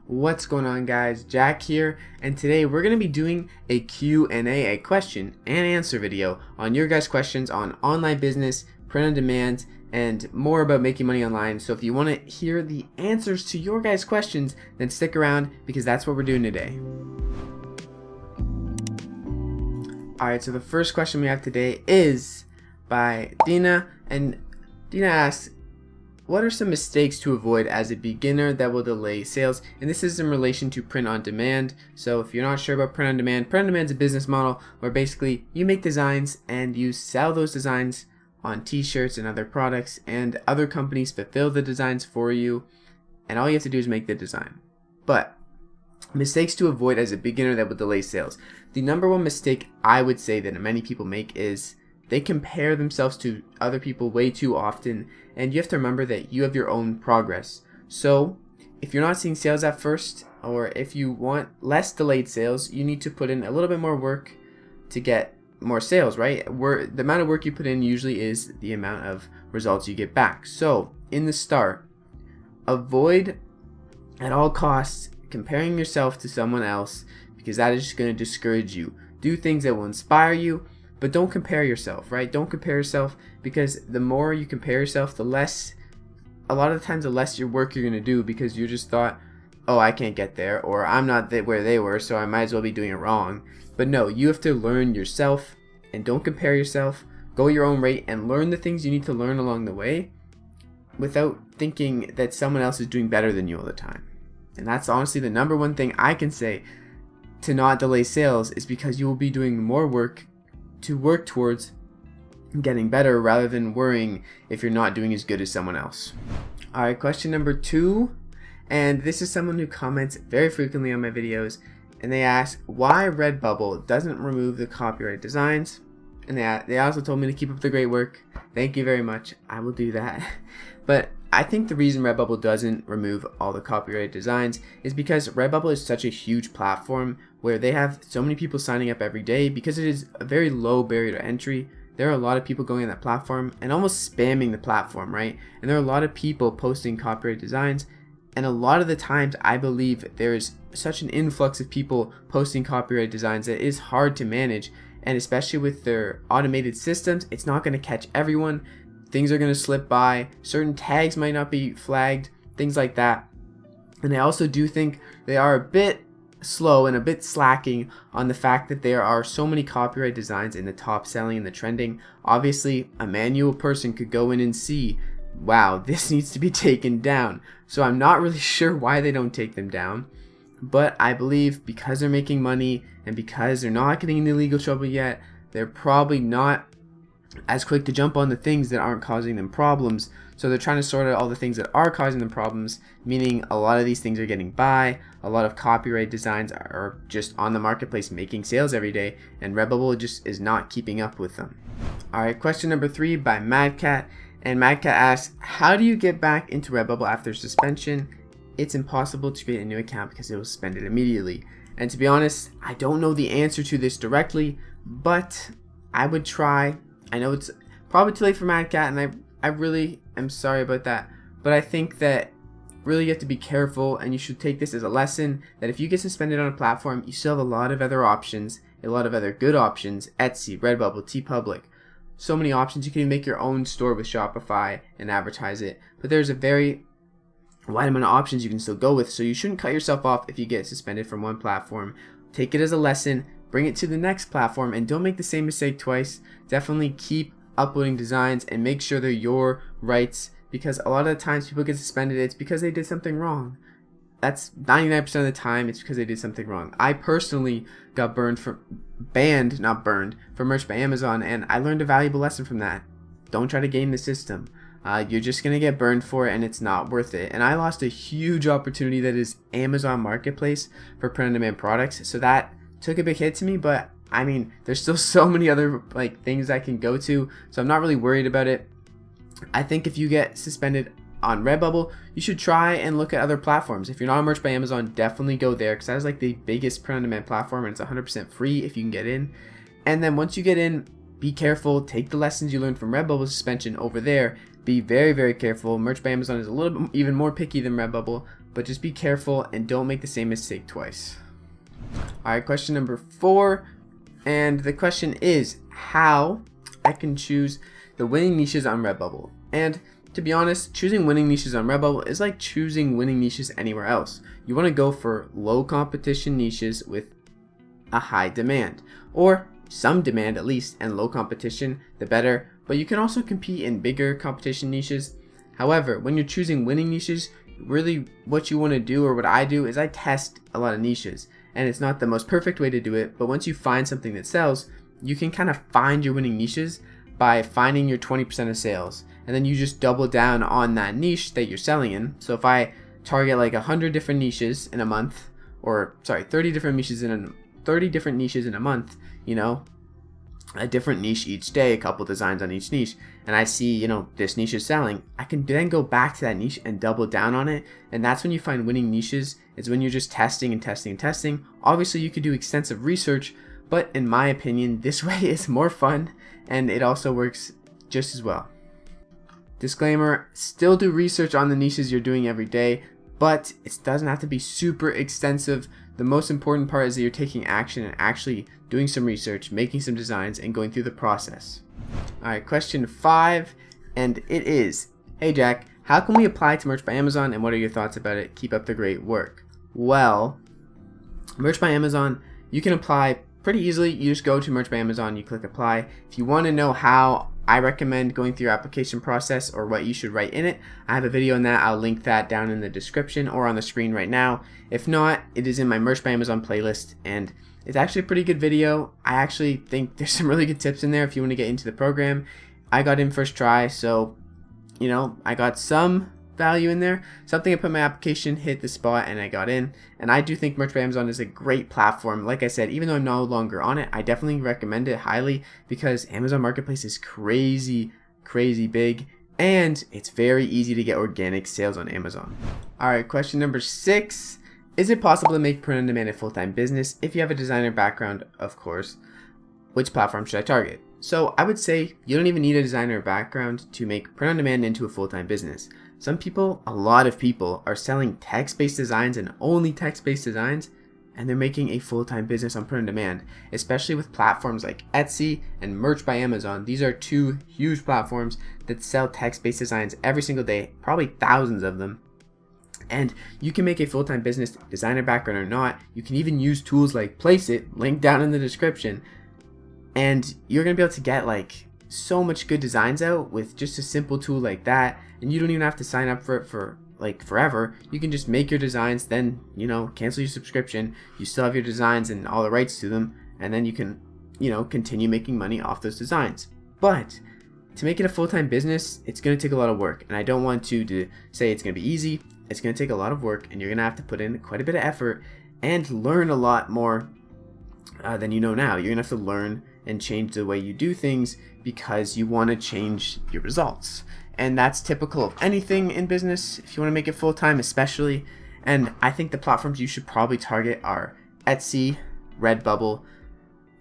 What's going on, guys? Jack here, and today we're going to be doing a Q&A, a question and answer video on your guys' questions on online business, print on demand, and more about making money online. So if you want to hear the answers to your guys' questions, then stick around because that's what we're doing today. Alright, so the first question we have today is by Dina, and Dina asks, what are some mistakes to avoid as a beginner that will delay sales? And this is in relation to print on demand. So if you're not sure about print on demand is a business model where basically you make designs and you sell those designs on t-shirts and other products, and other companies fulfill the designs for you, and all you have to do is make the design. But mistakes to avoid as a beginner that will delay sales. The number one mistake I would say that many people make is they compare themselves to other people way too often, and you have to remember that you have your own progress. So if you're not seeing sales at first, or if you want less delayed sales, you need to put in a little bit more work to get more sales, right? The amount of work you put in usually is the amount of results you get back. So in the start, avoid at all costs comparing yourself to someone else, because that is just going to discourage you. Do things that will inspire you, but don't compare yourself, right? Don't compare yourself, because the more you compare yourself, a lot of the times the less your work you're going to do, because you just thought, oh, I can't get there, or I'm not where they were, so I might as well be doing it wrong. But no, you have to learn yourself, and don't compare yourself. Go your own rate and learn the things you need to learn along the way without thinking that someone else is doing better than you all the time. And that's honestly the number one thing I can say to not delay sales, is because you will be doing more work to work towards getting better rather than worrying if you're not doing as good as someone else. Alright, question number 2, and this is someone who comments very frequently on my videos, and they ask why Redbubble doesn't remove the copyright designs, and they also told me to keep up the great work. Thank you very much, I will do that. But I think the reason Redbubble doesn't remove all the copyright designs is because Redbubble is such a huge platform where they have so many people signing up every day, because it is a very low barrier to entry. There are a lot of people going on that platform and almost spamming the platform, right? And there are a lot of people posting copyright designs, and a lot of the times I believe there is such an influx of people posting copyright designs that it is hard to manage, and especially with their automated systems, it's not going to catch everyone. Things are going to slip by, certain tags might not be flagged, things like that. And I also do think they are a bit slow and a bit slacking on the fact that there are so many copyright designs in the top selling and the trending. Obviously, a manual person could go in and see, wow, this needs to be taken down. So I'm not really sure why they don't take them down, but I believe because they're making money and because they're not getting into legal trouble yet, they're probably not as quick to jump on the things that aren't causing them problems. So they're trying to sort out all the things that are causing them problems, meaning a lot of these things are getting by, a lot of copyright designs are just on the marketplace making sales every day, and Redbubble just is not keeping up with them. Alright, question number 3 by Madcat, and Madcat asks, how do you get back into Redbubble after suspension? It's impossible to create a new account because it was suspended immediately. And to be honest, I don't know the answer to this directly, but I would try. I know it's probably too late for Madcat, and I really am sorry about that, but I think that really you have to be careful, and you should take this as a lesson that if you get suspended on a platform, you still have a lot of other options, a lot of other good options. Etsy, Redbubble, TeePublic, so many options. You can even make your own store with Shopify and advertise it, but there's a very wide amount of options you can still go with, so you shouldn't cut yourself off if you get suspended from one platform. Take it as a lesson, bring it to the next platform, and don't make the same mistake twice. Definitely keep uploading designs and make sure they're your rights, because a lot of the times people get suspended, it's because they did something wrong. That's 99% of the time, it's because they did something wrong. I personally got banned for merch by Amazon, and I learned a valuable lesson from that. Don't try to game the system. You're just gonna get burned for it, and it's not worth it. And I lost a huge opportunity that is Amazon Marketplace for print on demand products, so that took a big hit to me. But I mean, there's still so many other things I can go to, so I'm not really worried about it. I think if you get suspended on Redbubble, you should try and look at other platforms. If you're not on Merch by Amazon, definitely go there, because that is the biggest print on demand platform, and it's 100% free if you can get in. And then once you get in, be careful, take the lessons you learned from Redbubble suspension over there. Be very, very careful. Merch by Amazon is a little bit even more picky than Redbubble, but just be careful and don't make the same mistake twice. Alright, question number 4, and the question is how I can choose the winning niches on Redbubble. And to be honest, choosing winning niches on Redbubble is like choosing winning niches anywhere else. You want to go for low competition niches with a high demand, or some demand at least, and low competition, the better, but you can also compete in bigger competition niches. However, when you're choosing winning niches, really what you want to do, or what I do, is I test a lot of niches, and it's not the most perfect way to do it, but once you find something that sells, you can kind of find your winning niches by finding your 20% of sales, and then you just double down on that niche that you're selling in. So if I target like 100 different niches in a month, or sorry, 30 different niches in a month, you know, a different niche each day, a couple designs on each niche, and I see, you know, this niche is selling, I can then go back to that niche and double down on it. And that's when you find winning niches, is when you're just testing and testing and testing. Obviously you could do extensive research, but in my opinion, this way is more fun, and it also works just as well. Disclaimer, still do research on the niches you're doing every day, but it doesn't have to be super extensive. The most important part is that you're taking action and actually doing some research, making some designs, and going through the process. Alright, question 5, and it is, hey Jack, how can we apply to Merch by Amazon, and what are your thoughts about it? Keep up the great work. Well, Merch by Amazon, you can apply pretty easily. You just go to Merch by Amazon, you click apply. If you want to know how I recommend going through your application process or what you should write in it, I have a video on that. I'll link that down in the description or on the screen right now. If not, it is in my Merch by Amazon playlist, and it's actually a pretty good video. I actually think there's some really good tips in there if you want to get into the program. I got in first try, so you know, I got some value in there. Something I put in my application hit the spot and I got in. And I do think Merch by Amazon is a great platform. Like I said, even though I'm no longer on it, I definitely recommend it highly because Amazon Marketplace is crazy big, and it's very easy to get organic sales on Amazon. Alright, question number 6. Is it possible to make print on demand a full-time business? If you have a designer background, of course. Which platform should I target? So I would say you don't even need a designer background to make print on demand into a full-time business. Some people, a lot of people, are selling text-based designs and only text-based designs, and they're making a full-time business on print on demand, especially with platforms like Etsy and Merch by Amazon. These are 2 huge platforms that sell text-based designs every single day, probably thousands of them. And you can make a full-time business, designer background or not. You can even use tools like Placeit, link down in the description, and you're gonna be able to get like so much good designs out with just a simple tool like that. And you don't even have to sign up for it for like forever. You can just make your designs, then, you know, cancel your subscription. You still have your designs and all the rights to them, and then you can, you know, continue making money off those designs. But to make it a full-time business, it's going to take a lot of work, and I don't want to say it's going to be easy. It's going to take a lot of work, and you're going to have to put in quite a bit of effort and learn a lot more than you know now. You're going to have to learn and change the way you do things because you want to change your results. And that's typical of anything in business, if you want to make it full-time especially. And I think the platforms you should probably target are Etsy, Redbubble,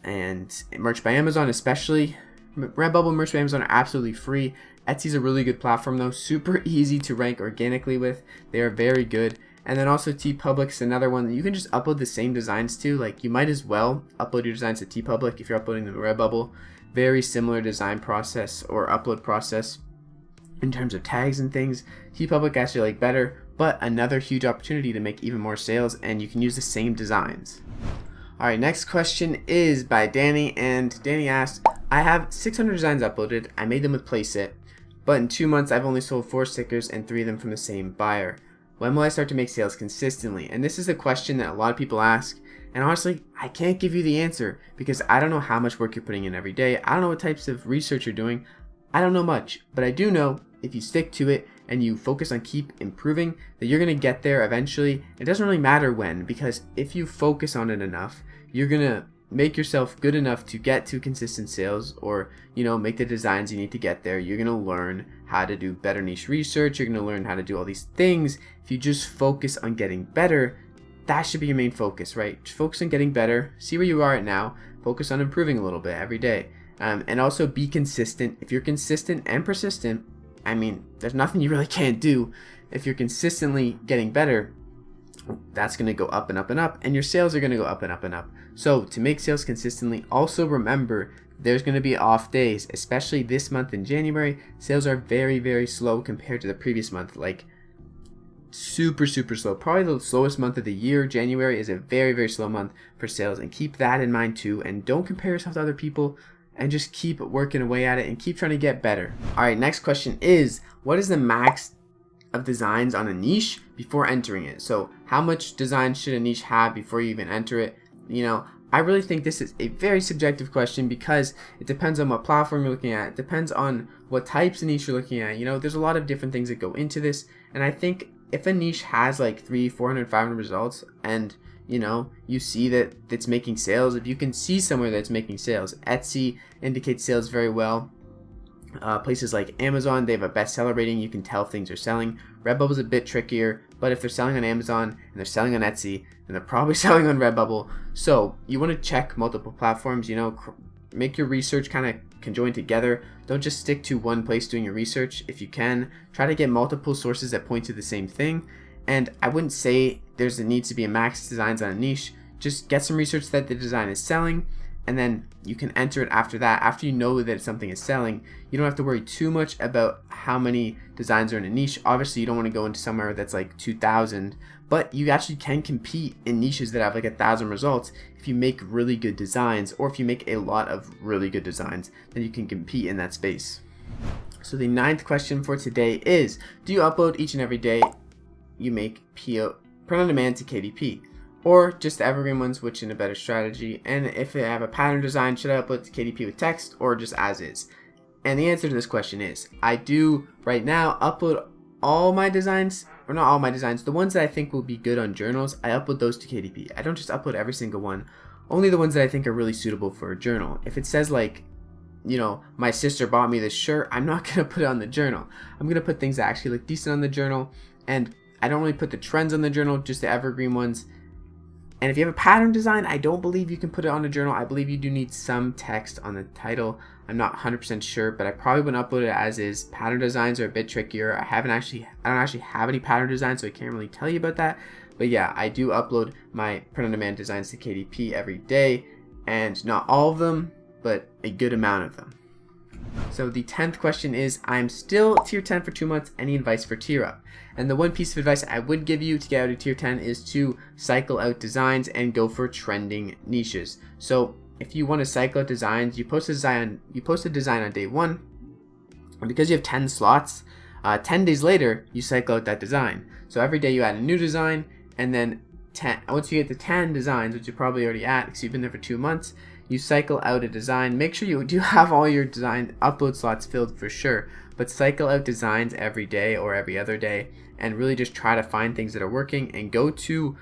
and Merch by Amazon especially. Redbubble and Merch by Amazon are absolutely free. Etsy's a really good platform though, super easy to rank organically with. They are very good. And then also TeePublic's another one that you can just upload the same designs to. Like, you might as well upload your designs to TeePublic if you're uploading them to Redbubble. Very similar design process or upload process in terms of tags and things. TeePublic actually like better, but another huge opportunity to make even more sales, and you can use the same designs. Alright, next question is by Danny, and Danny asked, I have 600 designs uploaded. I made them with Placeit, but in 2 months I've only sold 4 stickers and 3 of them from the same buyer. When will I start to make sales consistently? And this is a question that a lot of people ask, and honestly, I can't give you the answer because I don't know how much work you're putting in every day. I don't know what types of research you're doing. I don't know much, but I do know if you stick to it and you focus on keep improving, that you're going to get there eventually. It doesn't really matter when, because if you focus on it enough, you're going to make yourself good enough to get to consistent sales, or, you know, make the designs you need to get there. You're going to learn how to do better niche research. You're going to learn how to do all these things. If you just focus on getting better, that should be your main focus, right? Just focus on getting better. See where you are at now. Focus on improving a little bit every day. And also be consistent. If you're consistent and persistent, I mean, there's nothing you really can't do. If you're consistently getting better, that's going to go up and up and up, and your sales are going to go up and up and up. So to make sales consistently, also remember there's going to be off days, especially this month in January. Sales are very, very slow compared to the previous month, like super slow. Probably the slowest month of the year. January is a very, very slow month for sales, and keep that in mind too. And don't compare yourself to other people, and just keep working away at it and keep trying to get better. All right, next question is, what is the max of designs on a niche before entering it? So how much design should a niche have before you even enter it? I really think this is a very subjective question, because it depends on what platform you're looking at. It depends on what types of niche you're looking at. There's a lot of different things that go into this, and I think if a niche has like 300, 400, 500 results, and you see that it's making sales, if you can see somewhere that's making sales, Etsy indicates sales very well. Places like Amazon, they have a bestseller rating. You can tell if things are selling. Redbubble is a bit trickier, but if they're selling on Amazon and they're selling on Etsy, then they're probably selling on Redbubble. So you want to check multiple platforms. Make your research kind of conjoined together. Don't just stick to one place doing your research. If you can, try to get multiple sources that point to the same thing. And I wouldn't say there's a need to be a max designs on a niche. Just get some research that the design is selling, and then you can enter it after that. After you know that something is selling, you don't have to worry too much about how many designs are in a niche. Obviously, you don't want to go into somewhere that's like 2,000, but you actually can compete in niches that have like 1,000 results. If you make really good designs, or if you make a lot of really good designs, then you can compete in that space. So the 9th question for today is, do you upload each and every day you make print on demand to KDP? Or just the evergreen ones, which in a better strategy? And if I have a pattern design, should I upload to KDP with text or just as is? And the answer to this question is, I do right now upload all my designs, or not all my designs, the ones that I think will be good on journals, I upload those to KDP. I don't just upload every single one, only the ones that I think are really suitable for a journal. If it says like, my sister bought me this shirt, I'm not going to put it on the journal. I'm going to put things that actually look decent on the journal, and I don't really put the trends on the journal, just the evergreen ones. And if you have a pattern design, I don't believe you can put it on a journal. I believe you do need some text on the title. I'm not 100% sure, but I probably wouldn't upload it as is. Pattern designs are a bit trickier. I don't actually have any pattern designs, so I can't really tell you about that. But yeah, I do upload my print on demand designs to KDP every day, and not all of them, but a good amount of them. So the 10th question is, I'm still tier 10 for 2 months. Any advice for tier up? And the one piece of advice I would give you to get out of tier 10 is to cycle out designs and go for trending niches. So if you want to cycle out designs, you post a design on day 1, and because you have 10 slots, 10 days later you cycle out that design. So every day you add a new design, and then once you get to 10 designs, which you're probably already at because you've been there for 2 months, you cycle out a design. Make sure you do have all your design upload slots filled for sure, but cycle out designs every day or every other day, and really just try to find things that are working, and go to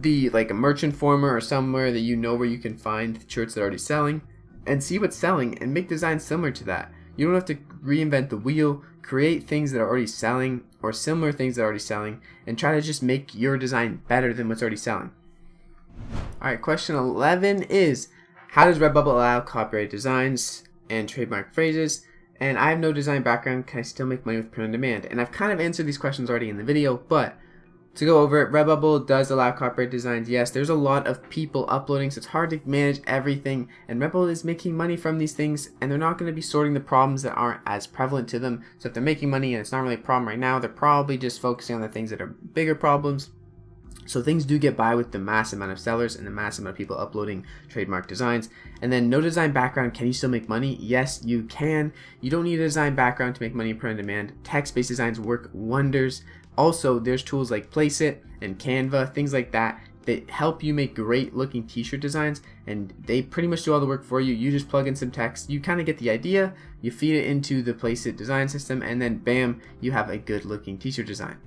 a merchant former or somewhere that where you can find shirts that are already selling, and see what's selling and make designs similar to that. You don't have to reinvent the wheel. Create things that are already selling or similar things that are already selling, and try to just make your design better than what's already selling. Alright, question 11 is, how does Redbubble allow copyright designs and trademark phrases? And I have no design background, can I still make money with print on demand? And I've kind of answered these questions already in the video, but to go over it, Redbubble does allow copyright designs. Yes, there's a lot of people uploading, so it's hard to manage everything, and Redbubble is making money from these things, and they're not going to be sorting the problems that aren't as prevalent to them. So if they're making money and it's not really a problem right now, they're probably just focusing on the things that are bigger problems. So things do get by with the mass amount of sellers and the mass amount of people uploading trademark designs. And then no design background, can you still make money? Yes, you can. You don't need a design background to make money in print on demand. Text-based designs work wonders. Also, there's tools like Placeit and Canva, things like that help you make great looking t-shirt designs, and they pretty much do all the work for you. You just plug in some text, you kind of get the idea, you feed it into the Placeit design system, and then bam, you have a good looking t-shirt design.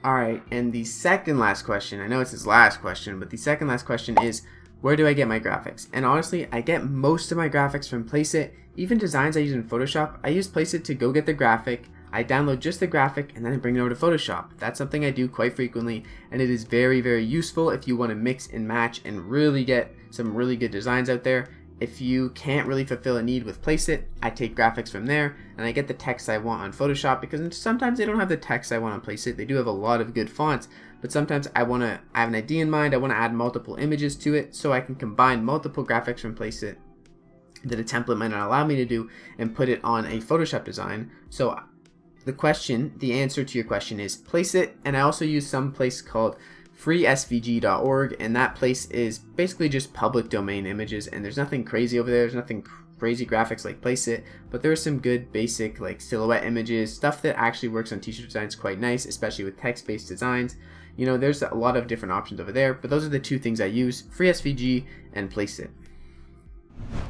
Alright, and the second last question, I know it's his last question, but the second last question is, where do I get my graphics? And honestly, I get most of my graphics from Placeit. Even designs I use in Photoshop, I use Placeit to go get the graphic, I download just the graphic, and then I bring it over to Photoshop. That's something I do quite frequently, and it is very, very useful if you want to mix and match and really get some really good designs out there. If you can't really fulfill a need with Placeit, I take graphics from there, and I get the text I want on Photoshop, because sometimes they don't have the text I want on Placeit. They do have a lot of good fonts, but sometimes I have an idea in mind, I want to add multiple images to it, so I can combine multiple graphics from Placeit that a template might not allow me to do and put it on a Photoshop design. So the answer to your question is Placeit, and I also use some place called freesvg.org, and that place is basically just public domain images, and there's nothing crazy over there. There's nothing crazy graphics like Placeit, but there are some good basic like silhouette images, stuff that actually works on t-shirt designs quite nice, especially with text-based designs. You know, there's a lot of different options over there, but those are the two things I use, freesvg and Placeit.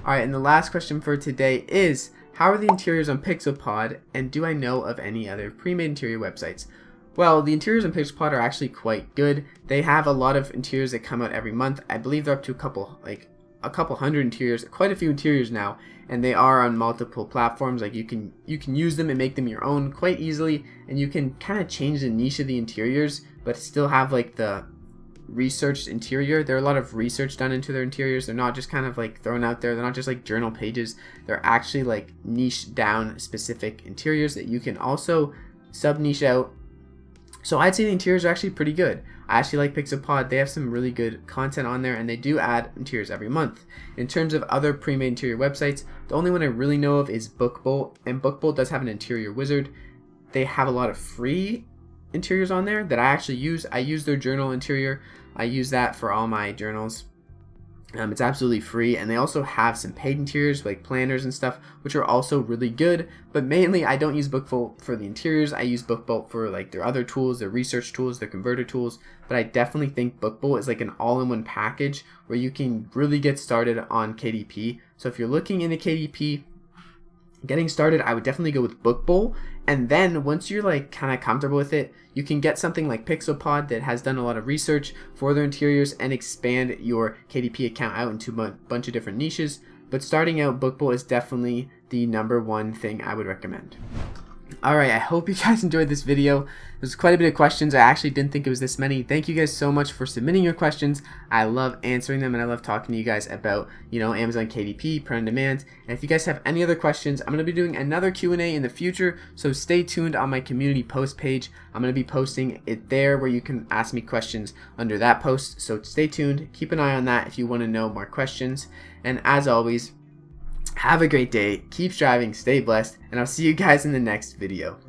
Alright, and the last question for today is, how are the interiors on Pixelpod, and do I know of any other pre-made interior websites? Well, the interiors on Pixelpod are actually quite good. They have a lot of interiors that come out every month. I believe they're up to a couple hundred interiors, quite a few interiors now, and they are on multiple platforms. Like you can use them and make them your own quite easily, and you can kind of change the niche of the interiors, but still have like the researched interior. There are a lot of research done into their interiors. They're not just kind of like thrown out there. They're not just like journal pages. They're actually like niche down specific interiors that you can also sub niche out. So I'd say the interiors are actually pretty good. I actually like Pixelpod. They have some really good content on there, and they do add interiors every month. In terms of other pre-made interior websites, the only one I really know of is BookBolt, and BookBolt does have an interior wizard. They have a lot of free interiors on there that I actually use. I use their journal interior. I use that for all my journals. It's absolutely free, and they also have some paid interiors like planners and stuff, which are also really good. But mainly, I don't use BookBolt for the interiors. I use BookBolt for like their other tools, their research tools, their converter tools. But I definitely think BookBolt is like an all-in-one package where you can really get started on KDP. So if you're looking into KDP, getting started, I would definitely go with BookBolt, and then once you're like kind of comfortable with it, you can get something like Pixelpod that has done a lot of research for their interiors and expand your KDP account out into a bunch of different niches. But starting out, BookBolt is definitely the #1 thing I would recommend. Alright, I hope you guys enjoyed this video. There's quite a bit of questions. I actually didn't think it was this many. Thank you guys so much for submitting your questions. I love answering them, and I love talking to you guys about, you know, Amazon KDP, print on demand. And if you guys have any other questions, I'm going to be doing another Q&A in the future, so stay tuned on my community post page. I'm going to be posting it there where you can ask me questions under that post. So stay tuned. Keep an eye on that if you want to know more questions. And as always, have a great day, keep striving, stay blessed, and I'll see you guys in the next video.